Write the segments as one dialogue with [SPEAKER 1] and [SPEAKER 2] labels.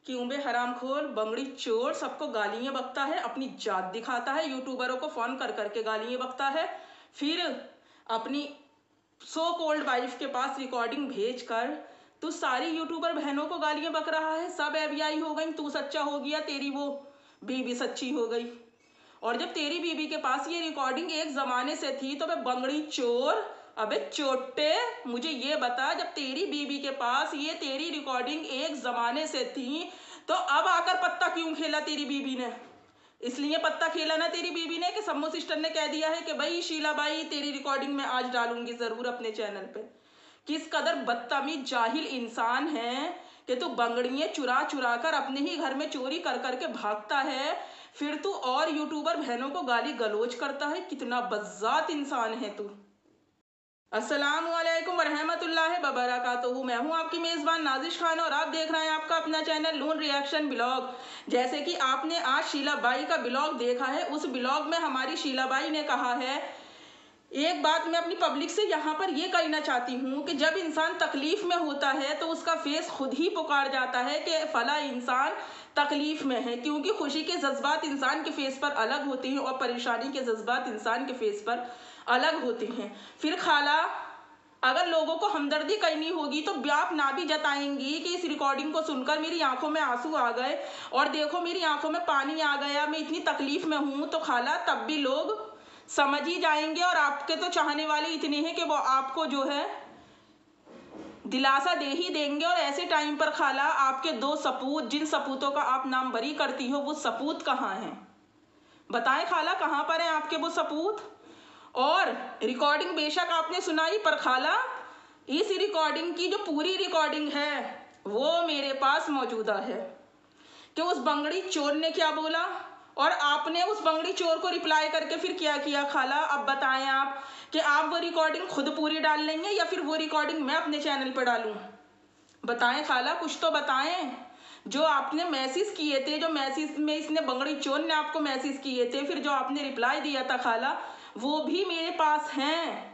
[SPEAKER 1] क्यों बे हरामखोर, बंगड़ी चोर, सबको गालियां बकता है, अपनी जात दिखाता है, यूट्यूबरों को फोन कर करके गालियां बकता है, फिर अपनी सो कॉल्ड वाइफ के पास रिकॉर्डिंग भेज कर तू सारी यूट्यूबर बहनों को गालियां बक रहा है। सब एफबीआई हो गई, तू सच्चा हो गया, तेरी वो बीबी सच्ची हो गई। और जब तेरी बीबी के पास ये रिकॉर्डिंग एक जमाने से थी तो मैं बंगड़ी चोर, अबे चोटे, मुझे ये बता, जब तेरी बीबी के पास ये तेरी रिकॉर्डिंग एक जमाने से थी तो अब आकर पत्ता क्यों खेला तेरी बीबी ने? इसलिए पत्ता खेला ना तेरी बीबी ने कि सम्मू सिस्टर ने कह दिया है कि भाई शीलाबाई तेरी रिकॉर्डिंग में आज डालूंगी जरूर अपने चैनल पे। किस कदर बदतमीज जाहिल इंसान है कि तू बंगड़ियां चुरा चुरा कर अपने ही घर में चोरी कर करके भागता है, फिर तू और यूट्यूबर बहनों को गाली गलौज करता है। कितना बज़्ज़ात इंसान है तू। अस्सलाम वालेकुम वरहमतुल्लाहि वबरकातुहू। मैं हूं आपकी मेज़बान नाजिश खान और आप देख रहे हैं आपका अपना चैनल नून रिएक्शन ब्लॉग। जैसे कि आपने आज शीलाबाई का ब्लॉग देखा है, उस ब्लॉग में हमारी शीलाबाई ने कहा है, एक बात मैं अपनी पब्लिक से यहाँ पर ये कहना चाहती हूँ कि जब इंसान तकलीफ में होता है तो उसका फेस खुद ही पुकार जाता है कि फला इंसान तकलीफ में है, क्योंकि खुशी के जज्बात इंसान के फेस पर अलग होते हैं और परेशानी के जज्बात इंसान के फेस पर अलग होते हैं। फिर खाला, अगर लोगों को हमदर्दी करनी होगी तो आप ना भी जताएंगी कि इस रिकॉर्डिंग को सुनकर मेरी आंखों में आंसू आ गए और देखो मेरी आंखों में पानी आ गया, मैं इतनी तकलीफ में हूँ, तो खाला तब भी लोग समझ ही जाएंगे। और आपके तो चाहने वाले इतने हैं कि वो आपको जो है दिलासा दे ही देंगे। और ऐसे टाइम पर खाला आपके दो सपूत, जिन सपूतों का आप नाम बरी करती हो, वो सपूत कहाँ हैं? बताएं खाला, कहाँ पर हैं आपके वो सपूत? और रिकॉर्डिंग बेशक आपने सुनाई, पर खाला इस रिकॉर्डिंग की जो पूरी रिकॉर्डिंग है वो मेरे पास मौजूदा है कि उस बंगड़ी चोर ने क्या बोला और आपने उस बंगड़ी चोर को रिप्लाई करके फिर क्या किया। खाला अब बताएं आप कि आप वो रिकॉर्डिंग खुद पूरी डाल लेंगे या फिर वो रिकॉर्डिंग मैं अपने चैनल पर डालूं? बताएं खाला, कुछ तो बताएं। जो आपने मैसेज किए थे, जो मैसेज में इसने बंगड़ी चोर ने आपको मैसेज किए थे, फिर जो आपने रिप्लाई दिया था खाला, वो भी मेरे पास हैं।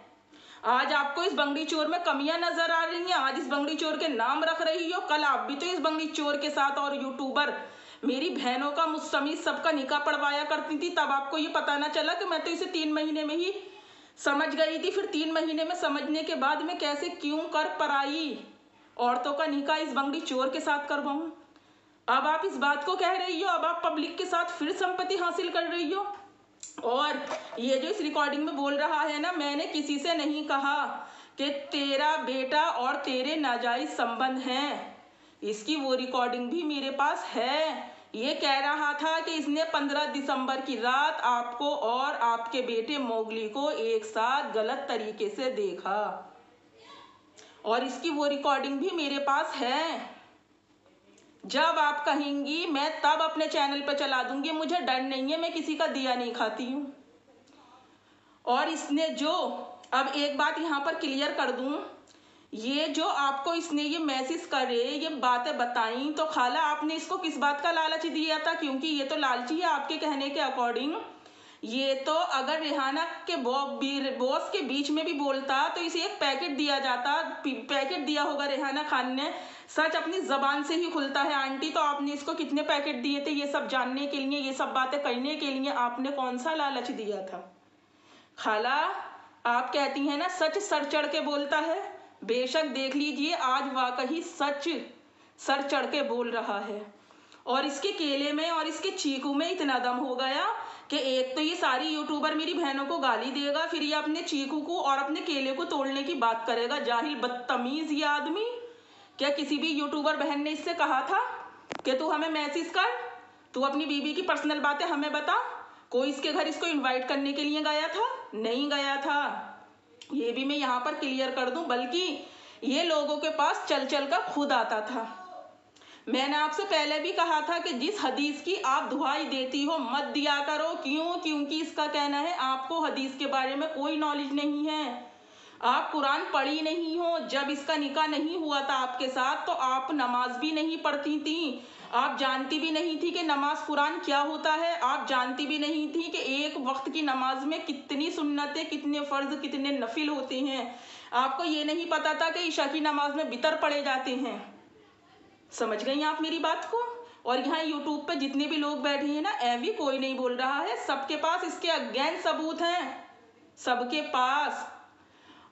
[SPEAKER 1] आज आपको इस बंगड़ी चोर में कमियां नजर आ रही हैं, आज इस बंगड़ी चोर के नाम रख रही हो, कल आप भी तो इस बंगड़ी चोर के साथ और यूट्यूबर मेरी बहनों का मुस्तमीज सबका निकाह पढ़वाया करती थी। तब आपको ये पता ना चला कि मैं तो इसे 3 महीने में ही समझ गई थी। फिर 3 महीने में समझने के बाद में कैसे क्यों कर पराई औरतों का निकाह इस बंगड़ी चोर के साथ करवाऊं? अब आप इस बात को कह रही हो, अब आप पब्लिक के साथ फिर संपत्ति हासिल कर रही हो। और ये जो इस रिकॉर्डिंग में बोल रहा है ना, मैंने किसी से नहीं कहा कि तेरा बेटा और तेरे नाजायज संबंध हैं। इसकी वो रिकॉर्डिंग भी मेरे पास है। ये कह रहा था कि इसने 15 दिसंबर की रात आपको और आपके बेटे मोगली को एक साथ गलत तरीके से देखा और इसकी वो रिकॉर्डिंग भी मेरे पास है। जब आप कहेंगी मैं तब अपने चैनल पर चला दूंगी, मुझे डर नहीं है, मैं किसी का दिया नहीं खाती हूँ। और इसने जो, अब एक बात यहाँ पर क्लियर कर दूं, ये जो आपको इसने ये मैसेज करे, ये बातें बताई, तो खाला आपने इसको किस बात का लालच दिया था? क्योंकि ये तो लालची है आपके कहने के अकॉर्डिंग। ये तो अगर रेहाना के बॉस के बीच में भी बोलता तो इसे एक पैकेट दिया जाता, पैकेट दिया होगा रेहाना खान ने। सच अपनी जबान से ही खुलता है आंटी, तो आपने इसको कितने पैकेट दिए थे? ये सब जानने के लिए, ये सब बातें करने के लिए आपने कौन सा लालच दिया था? खाला आप कहती हैं ना सच सर चढ़ के बोलता है, बेशक देख लीजिए आज वाकई सच सर चढ़ के बोल रहा है। और इसके केले में और इसके चीकू में इतना दम हो गया कि एक तो ये सारी यूट्यूबर मेरी बहनों को गाली देगा, फिर ये अपने चीकू को और अपने केले को तोड़ने की बात करेगा। जाहिल बदतमीज ये आदमी। क्या किसी भी यूट्यूबर बहन ने इससे कहा था कि तू हमें मैसेज कर, तू अपनी बीबी की पर्सनल बातें हमें बता? कोई इसके घर इसको इनवाइट करने के लिए गया था? नहीं गया था। ये भी मैं यहाँ पर क्लियर कर दूं, बल्कि ये लोगों के पास चल चल कर खुद आता था। मैंने आपसे पहले भी कहा था कि जिस हदीस की आप दुहाई देती हो मत दिया करो। क्यों? क्योंकि इसका कहना है आपको हदीस के बारे में कोई नॉलेज नहीं है, आप कुरान पढ़ी नहीं हो। जब इसका निकाह नहीं हुआ था आपके साथ तो आप नमाज भी नहीं पढ़ती थी, आप जानती भी नहीं थी कि नमाज कुरान क्या होता है, आप जानती भी नहीं थी कि एक वक्त की नमाज में कितनी सुन्नतें, कितने फर्ज, कितने नफिल होते हैं। आपको ये नहीं पता था कि ईशा की नमाज में बितर पढ़े जाते हैं। समझ गई आप मेरी बात को? और यहाँ यूट्यूब पे जितने भी लोग बैठे हैं ना, भी कोई नहीं बोल रहा है, सबके पास इसके अगेंस्ट सबूत हैं, सबके पास।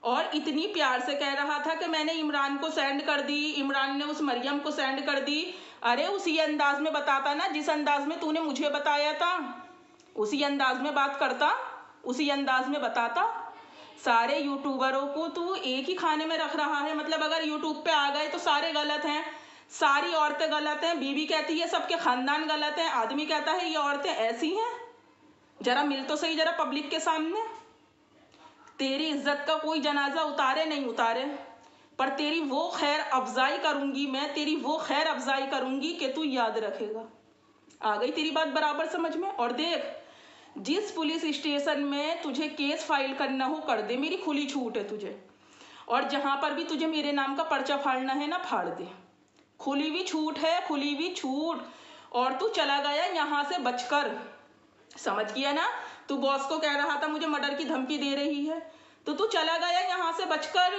[SPEAKER 1] और इतनी प्यार से कह रहा था कि मैंने इमरान को सेंड कर दी, इमरान ने उस मरियम को सेंड कर दी। अरे उसी अंदाज में बताता ना जिस अंदाज में तूने मुझे बताया था, उसी अंदाज में बात करता, उसी अंदाज में बताता। सारे यूट्यूबरों को तू एक ही खाने में रख रहा है, मतलब अगर यूट्यूब पे आ गए तो सारे गलत हैं, सारी औरतें गलत हैं। बीवी कहती है सबके खानदान गलत हैं, आदमी कहता है ये औरतें ऐसी हैं। जरा मिल तो सही जरा पब्लिक के सामने। तेरी इज्जत का कोई जनाजा उतारे नहीं उतारे, पर तेरी वो खैर अफजाई करूंगी मैं, तेरी वो खैर अफजाई करूंगी कि तू याद रखेगा। आ गई तेरी बात बराबर समझ में। और देख, जिस पुलिस स्टेशन में तुझे केस फाइल करना हो कर दे, मेरी खुली छूट है तुझे। और जहां पर भी तुझे मेरे नाम का पर्चा फाड़ना है ना, फाड़ दे, खुली हुई छूट है, खुली हुई छूट। और तू चला गया यहाँ से बचकर, समझ गया ना। तू बॉस को कह रहा था मुझे मर्डर की धमकी दे रही है, तो तू चला गया यहाँ से बचकर।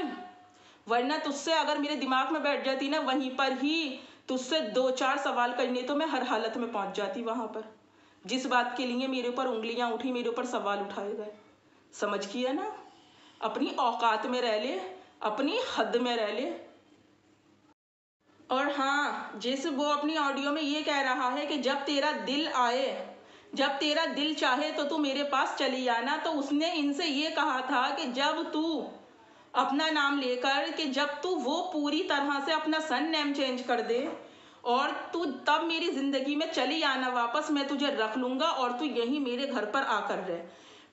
[SPEAKER 1] वरना तुझसे अगर मेरे दिमाग में बैठ जाती ना, वहीं पर ही तुझसे 2-4 सवाल करने तो मैं हर हालत में पहुंच जाती वहां पर। जिस बात के लिए मेरे ऊपर उंगलियां उठी, मेरे ऊपर सवाल उठाए गए, समझ गया ना। अपनी औकात में रह ले, अपनी हद में रह ले। और हाँ, जैसे वो अपनी ऑडियो में ये कह रहा है कि जब तेरा दिल आए, जब तेरा दिल चाहे तो तू मेरे पास चली आना, तो उसने इनसे ये कहा था कि जब तू अपना नाम लेकर, कि जब तू वो पूरी तरह से अपना सन नेम चेंज कर दे और तू तब मेरी जिंदगी में चली आना वापस, मैं तुझे रख लूंगा और तू यहीं मेरे घर पर आकर रहे।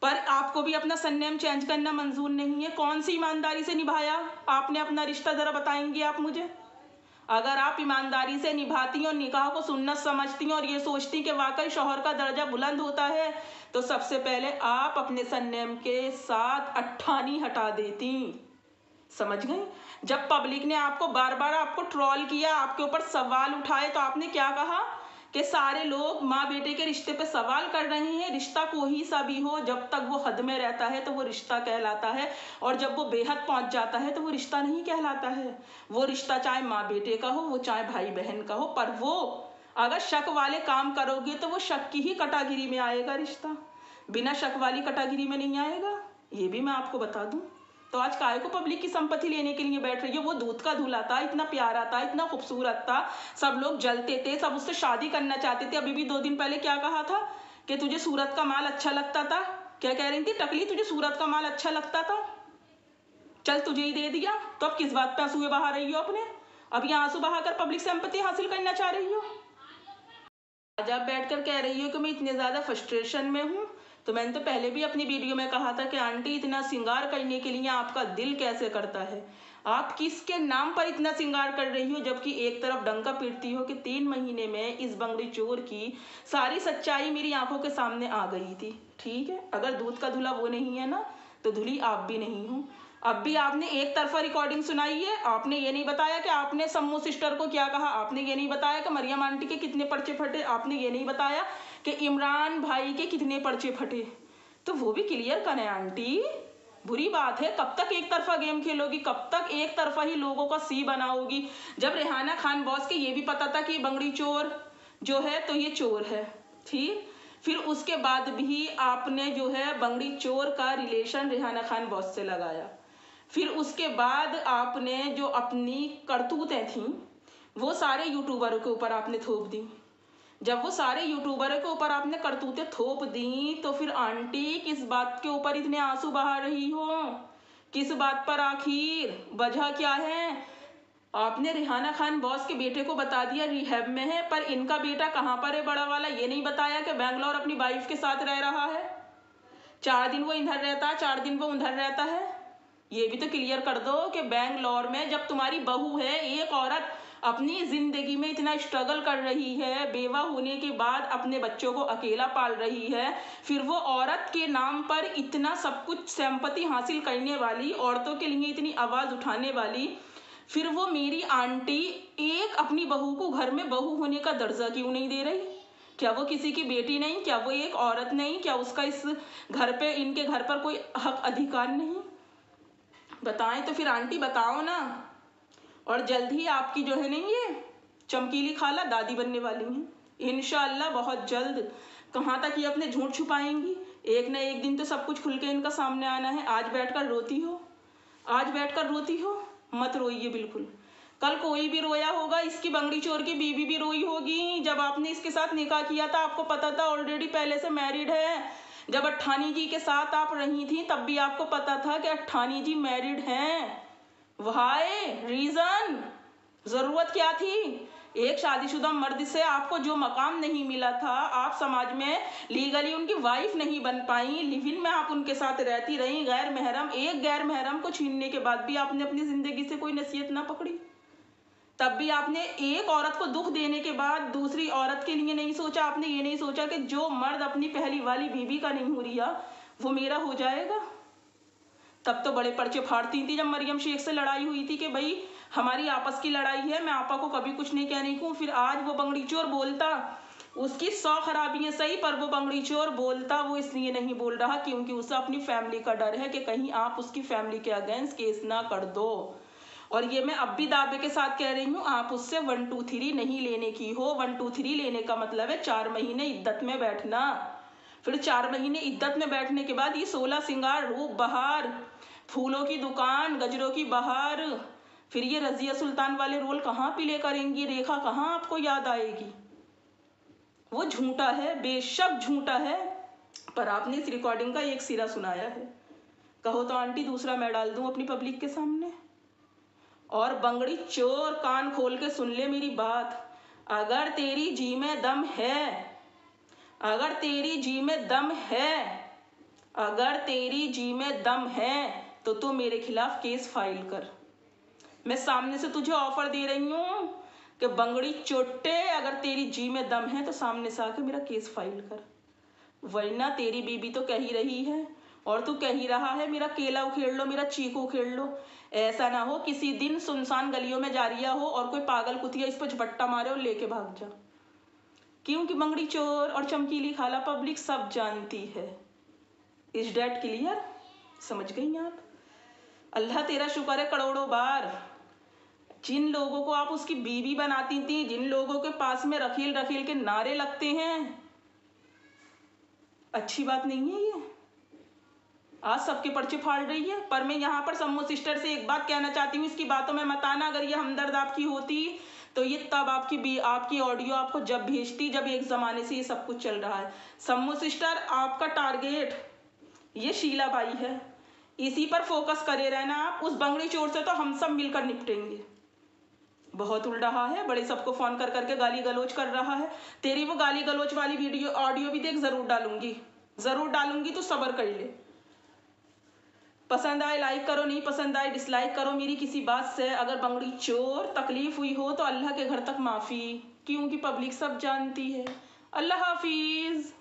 [SPEAKER 1] पर आपको भी अपना सन नेम चेंज करना मंजूर नहीं है। कौन सी ईमानदारी से निभाया आपने अपना रिश्ता, जरा बताएंगे आप मुझे। अगर आप ईमानदारी से निभाती और निकाह को सुन्नत समझती और ये सोचती कि वाकई शौहर का दर्जा बुलंद होता है, तो सबसे पहले आप अपने सरनेम के साथ अट्ठानी हटा देती। समझ गई। जब पब्लिक ने आपको बार बार आपको ट्रोल किया, आपके ऊपर सवाल उठाए, तो आपने क्या कहा कि सारे लोग माँ बेटे के रिश्ते पे सवाल कर रहे हैं। रिश्ता कोई सा भी हो, जब तक वो हद में रहता है तो वो रिश्ता कहलाता है, और जब वो बेहद पहुंच जाता है तो वो रिश्ता नहीं कहलाता है। वो रिश्ता चाहे माँ बेटे का हो, वो चाहे भाई बहन का हो, पर वो अगर शक वाले काम करोगे तो वो शक की ही कैटेगरी में आएगा रिश्ता, बिना शक वाली कैटेगरी में नहीं आएगा। ये भी मैं आपको बता दूं। तो आज काय को पब्लिक की संपत्ति लेने के लिए बैठ रही है। वो दूध का धुला था, इतना प्यारा था, इतना खूबसूरत था, सब लोग जलते थे, सब उससे शादी करना चाहते थे। अभी भी 2 दिन पहले क्या कहा था कि तुझे सूरत का माल अच्छा लगता था। क्या कह रही थी टकली, तुझे सूरत का माल अच्छा लगता था, चल तुझे ही दे दिया। तो अब किस बात पे आंसू बहा रही हो अपने? अब ये आंसू बहाकर पब्लिक संपत्ति हासिल करना चाह रही हो। आज आप बैठकर कह रही हो कि मैं इतने ज्यादा फ्रस्ट्रेशन में हूँ। तो मैंने तो पहले भी अपनी वीडियो में कहा था कि आंटी, इतना सिंगार करने के लिए आपका दिल कैसे करता है? आप किसके नाम पर इतना सिंगार कर रही हो, जबकि एक तरफ डंका पीटती हो कि 3 महीने में इस बंगड़ी चोर की सारी सच्चाई मेरी आंखों के सामने आ गई थी। ठीक है, अगर दूध का धुला वो नहीं है ना, तो धुली आप भी नहीं हो। अब भी आपने एक तरफा रिकॉर्डिंग सुनाई है। आपने ये नहीं बताया कि आपने सम्मू सिस्टर को क्या कहा, आपने ये नहीं बताया कि मरियम आंटी के कितने पर्चे फटे, आपने ये नहीं बताया कि इमरान भाई के कितने पर्चे फटे। तो वो भी क्लियर करें आंटी। बुरी बात है, कब तक एक तरफा गेम खेलोगी, कब तक एक तरफा ही लोगों का सी बनाओगी। जब रेहाना खान बॉस के ये भी पता था कि बंगड़ी चोर जो है तो ये चोर है, ठीक, फिर उसके बाद भी आपने जो है बंगड़ी चोर का रिलेशन रेहाना खान बॉस से लगाया। फिर उसके बाद आपने जो अपनी करतूतें थी वो सारे यूट्यूबरों के ऊपर आपने थोप दी। जब वो सारे यूट्यूबरों के ऊपर आपने करतूतें थोप दी, तो फिर आंटी किस बात के ऊपर इतने आंसू बहा रही हो? किस बात पर आखिर वजह क्या है? आपने रेहाना खान बॉस के बेटे को बता दिया रिहैब में है, पर इनका बेटा कहाँ पर है बड़ा वाला, ये नहीं बताया कि बेंगलोर अपनी वाइफ के साथ रह रहा है। 4 दिन वो इधर रहता है, 4 दिन वो उधर रहता है। ये भी तो क्लियर कर दो कि बेंगलोर में जब तुम्हारी बहू है, एक औरत अपनी जिंदगी में इतना स्ट्रगल कर रही है, बेवा होने के बाद अपने बच्चों को अकेला पाल रही है, फिर वो औरत के नाम पर इतना सब कुछ संपत्ति हासिल करने वाली, औरतों के लिए इतनी आवाज उठाने वाली, फिर वो मेरी आंटी एक अपनी बहू को घर में बहू होने का दर्जा क्यों नहीं दे रही? क्या वो किसी की बेटी नहीं? क्या वो एक औरत नहीं? क्या उसका इस घर पे, इनके घर पर कोई हक अधिकार नहीं? बताएं तो फिर आंटी, बताओ ना। और जल्द ही आपकी जो है नहीं, ये चमकीली खाला दादी बनने वाली हैं इंशाअल्लाह बहुत जल्द। कहाँ तक ये अपने झूठ छुपाएंगी, एक न एक दिन तो सब कुछ खुल के इनका सामने आना है। आज बैठकर रोती हो, आज बैठकर रोती हो, मत रोइए बिल्कुल। कल कोई भी रोया होगा, इसकी बंगड़ी चोर की बीवी भी रोई होगी। जब आपने इसके साथ निकाह किया था आपको पता था ऑलरेडी पहले से मैरिड है। जब अट्ठानी जी के साथ आप रही थी तब भी आपको पता था कि अट्ठानी जी मैरिड हैं। व्हाई रीजन, जरूरत क्या थी? एक शादीशुदा मर्द से आपको जो मकाम नहीं मिला था, आप समाज में लीगली उनकी वाइफ नहीं बन पाई, लिव इन में आप उनके साथ रहती रही, गैर महरम, एक गैर महरम को छीनने के बाद भी आपने अपनी जिंदगी से कोई नसीहत ना पकड़ी। तब भी आपने एक औरत को दुख देने के बाद दूसरी औरत के लिए नहीं सोचा। आपने ये नहीं सोचा कि जो मर्द अपनी पहली वाली बीवी का नहीं हो रिया वो मेरा हो जाएगा। तब तो बड़े पर्चे फाड़ती थी जब मरियम शेख से लड़ाई हुई थी कि भाई हमारी आपस की लड़ाई है, मैं आपा को कभी कुछ नहीं कहने को। फिर आज वो बंगड़ी चोर बोलता, उसकी 100 खराबियां सही, पर वो बंगड़ी चोर बोलता वो इसलिए नहीं बोल रहा क्योंकि उसे अपनी फैमिली का डर है कि कहीं आप उसकी फैमिली के अगेंस्ट केस ना कर दो। और ये मैं अब भी दावे के साथ कह रही हूँ, आप उससे 1 2 3 नहीं लेने की हो। 1 2 3 लेने का मतलब है 4 महीने इद्दत में बैठना। फिर 4 महीने इद्दत में बैठने के बाद ये 16 सिंगार, रूप बहार, फूलों की दुकान, गजरों की बहार, फिर ये रजिया सुल्तान वाले रोल कहाँ प्ले करेंगी? रेखा कहाँ आपको याद आएगी? वो झूठा है, बेशक झूठा है, पर आपने इस रिकॉर्डिंग का एक सिरा सुनाया है। कहो तो आंटी दूसरा मैं डाल दूं अपनी पब्लिक के सामने। और बंगड़ी चोर कान खोल के सुन ले मेरी बात, अगर तेरी जी में दम है, अगर तेरी जी में दम है, अगर तेरी जी में दम है तो तू मेरे खिलाफ केस फाइल कर। मैं सामने से तुझे ऑफर दे रही हूँ कि बंगड़ी चोटे, अगर तेरी जी में दम है तो सामने से आके मेरा केस फाइल कर, वरना तेरी बीबी तो कह ही रही है और तू कह ही रहा है मेरा केला उखेड़ लो, मेरा चीकू उखेड़ लो। ऐसा ना हो किसी दिन सुनसान गलियों में जा रिया हो और कोई पागल कुतिया इस पर झपट्टा मारे और लेके भाग जा, क्योंकि बंगड़ी चोर और चमकीली खाला पब्लिक सब जानती है। Is that clear? समझ गई आप? अल्लाह तेरा शुक्र है करोड़ों बार। जिन लोगों को आप उसकी बीवी बनाती थी, जिन लोगों के पास में रखेल रखेल के नारे लगते हैं, अच्छी बात नहीं है ये। आज सबके पर्चे फाड़ रही है। पर मैं यहाँ पर सम्मो सिस्टर से एक बात कहना चाहती हूँ, इसकी बातों में मत आना। अगर ये हमदर्द आपकी होती तो ये तब आपकी ऑडियो आपको जब भेजती जब एक ज़माने से ये सब कुछ चल रहा है। सम्मो सिस्टर आपका टारगेट ये शीला बाई है, इसी पर फोकस करे रहना आप। उस बंगड़ी चोर से तो हम सब मिलकर निपटेंगे। बहुत उड़ रहा है, बड़े सबको फोन कर करके गाली गलोच कर रहा है। तेरी वो गाली गलोच वाली वीडियो ऑडियो भी देख, जरूर डालूंगी, जरूर डालूंगी, तो सब्र कर ले। पसंद आए लाइक करो, नहीं पसंद आए डिसलाइक करो मेरी किसी बात से। अगर बंगड़ी चोर तकलीफ हुई हो तो अल्लाह के घर तक माफ़ी, क्योंकि पब्लिक सब जानती है। अल्लाह हाफिज़।